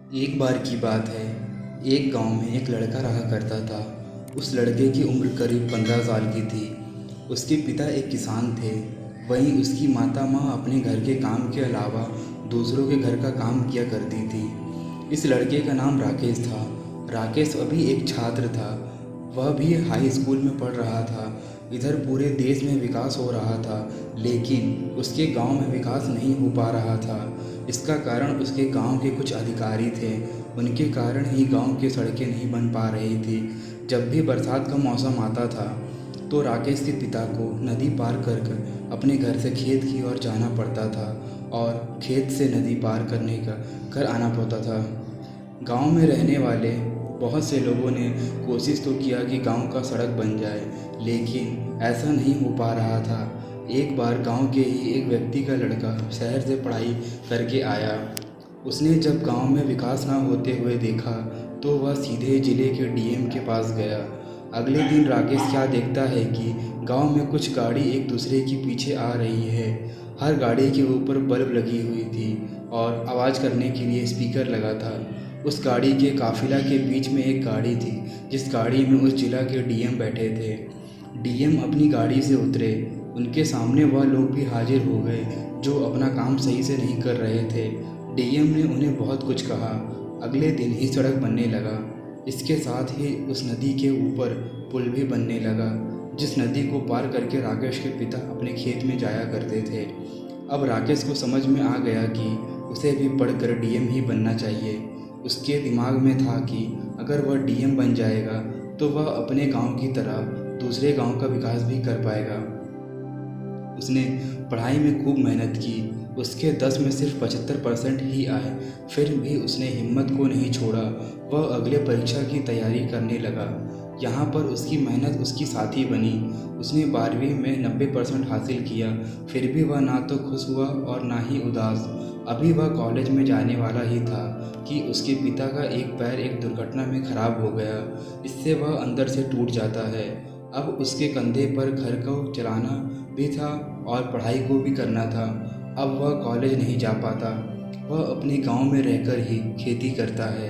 एक बार की बात है। एक गांव में एक लड़का रहा करता था। उस लड़के की उम्र करीब 15 साल की थी। उसके पिता एक किसान थे। वहीं उसकी माता माँ अपने घर के काम के अलावा दूसरों के घर का काम किया करती थी। इस लड़के का नाम राकेश था। राकेश अभी एक छात्र था। वह भी हाई स्कूल में पढ़ रहा था। इधर पूरे देश में विकास हो रहा था, लेकिन उसके गांव में विकास नहीं हो पा रहा था। इसका कारण उसके गांव के कुछ अधिकारी थे। उनके कारण ही गांव की सड़कें नहीं बन पा रही थी। जब भी बरसात का मौसम आता था तो राकेश के पिता को नदी पार कर कर अपने घर से खेत की ओर जाना पड़ता था और खेत से नदी पार करने का घर आना पड़ता था। गांव में रहने वाले बहुत से लोगों ने कोशिश तो किया कि गांव का सड़क बन जाए, लेकिन ऐसा नहीं हो पा रहा था। एक बार गांव के ही एक व्यक्ति का लड़का शहर से पढ़ाई करके आया। उसने जब गांव में विकास ना होते हुए देखा तो वह सीधे जिले के डीएम के पास गया। अगले दिन राकेश क्या देखता है कि गांव में कुछ गाड़ी एक दूसरे के पीछे आ रही है। हर गाड़ी के ऊपर बल्ब लगी हुई थी और आवाज़ करने के लिए स्पीकर लगा था। उस गाड़ी के काफिला के बीच में एक गाड़ी थी, जिस गाड़ी में उस जिला के डीएम बैठे थे। डीएम अपनी गाड़ी से उतरे। उनके सामने वह लोग भी हाजिर हो गए जो अपना काम सही से नहीं कर रहे थे। डीएम ने उन्हें बहुत कुछ कहा। अगले दिन ही सड़क बनने लगा। इसके साथ ही उस नदी के ऊपर पुल भी बनने लगा, जिस नदी को पार करके राकेश के पिता अपने खेत में जाया करते थे। अब राकेश को समझ में आ गया कि उसे भी पढ़कर डीएम ही बनना चाहिए। उसके दिमाग में था कि अगर वह डीएम बन जाएगा तो वह अपने गांव की तरह दूसरे गांव का विकास भी कर पाएगा। उसने पढ़ाई में खूब मेहनत की। उसके 10 में सिर्फ 75% ही आए। फिर भी उसने हिम्मत को नहीं छोड़ा। वह अगले परीक्षा की तैयारी करने लगा। यहाँ पर उसकी मेहनत उसकी साथी बनी। उसने 12वीं में 90% हासिल किया। फिर भी वह ना तो खुश हुआ और ना ही उदास। अभी वह कॉलेज में जाने वाला ही था कि उसके पिता का एक पैर एक दुर्घटना में खराब हो गया। इससे वह अंदर से टूट जाता है। अब उसके कंधे पर घर को चलाना भी था और पढ़ाई को भी करना था। अब वह कॉलेज नहीं जा पाता। वह अपने गांव में रहकर ही खेती करता है।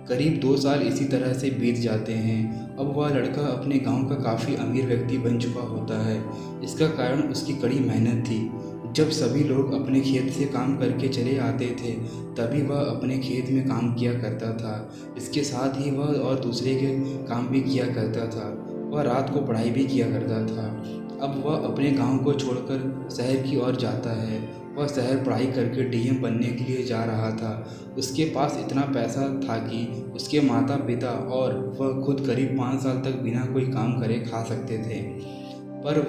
करीब 2 साल इसी तरह से बीत जाते हैं। अब वह लड़का अपने गांव का काफ़ी अमीर व्यक्ति बन चुका होता है। इसका कारण उसकी कड़ी मेहनत थी। जब सभी लोग अपने खेत से काम करके चले आते थे, तभी वह अपने खेत में काम किया करता था। इसके साथ ही वह और दूसरे के काम भी किया करता था। वह रात को पढ़ाई भी किया करता था। अब वह अपने गांव को छोड़कर शहर की ओर जाता है। वह शहर पढ़ाई करके डीएम बनने के लिए जा रहा था। उसके पास इतना पैसा था कि उसके माता पिता और वह खुद करीब 5 साल तक बिना कोई काम करे खा सकते थे। पर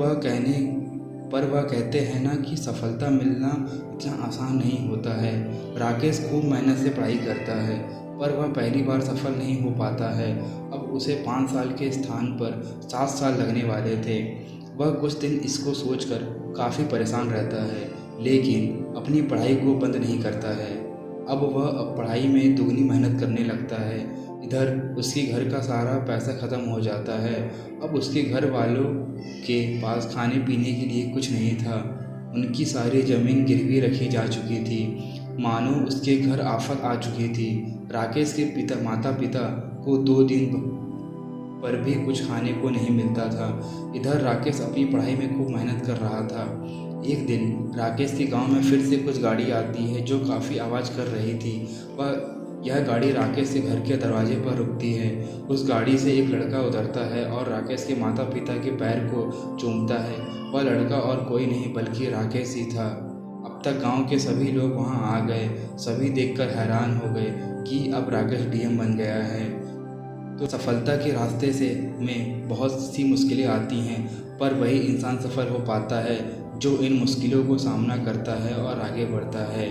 वह कहते हैं ना कि सफलता मिलना इतना आसान नहीं होता है। राकेश खूब मेहनत से पढ़ाई करता है, पर वह पहली बार सफल नहीं हो पाता है। अब उसे 5 साल के स्थान पर 7 साल लगने वाले थे। वह कुछ दिन इसको सोचकर काफ़ी परेशान रहता है, लेकिन अपनी पढ़ाई को बंद नहीं करता है। अब वह पढ़ाई में दुगनी मेहनत करने लगता है। इधर उसके घर का सारा पैसा ख़त्म हो जाता है। अब उसके घर वालों के पास खाने पीने के लिए कुछ नहीं था। उनकी सारी ज़मीन गिरवी रखी जा चुकी थी, मानो उसके घर आफत आ चुकी थी। राकेश के माता पिता को 2 दिन पर भी कुछ खाने को नहीं मिलता था। इधर राकेश अपनी पढ़ाई में खूब मेहनत कर रहा था। एक दिन राकेश के गांव में फिर से कुछ गाड़ी आती है जो काफ़ी आवाज़ कर रही थी। यह गाड़ी राकेश के घर के दरवाजे पर रुकती है। उस गाड़ी से एक लड़का उतरता है और राकेश के माता पिता के पैर को चूमता है। वह लड़का और कोई नहीं बल्कि राकेश ही था। अब तक गांव के सभी लोग वहां आ गए। सभी देखकर हैरान हो गए कि अब राकेश डीएम बन गया है। तो सफलता के रास्ते से में बहुत सी मुश्किलें आती हैं, पर वही इंसान सफल हो पाता है जो इन मुश्किलों को सामना करता है और आगे बढ़ता है।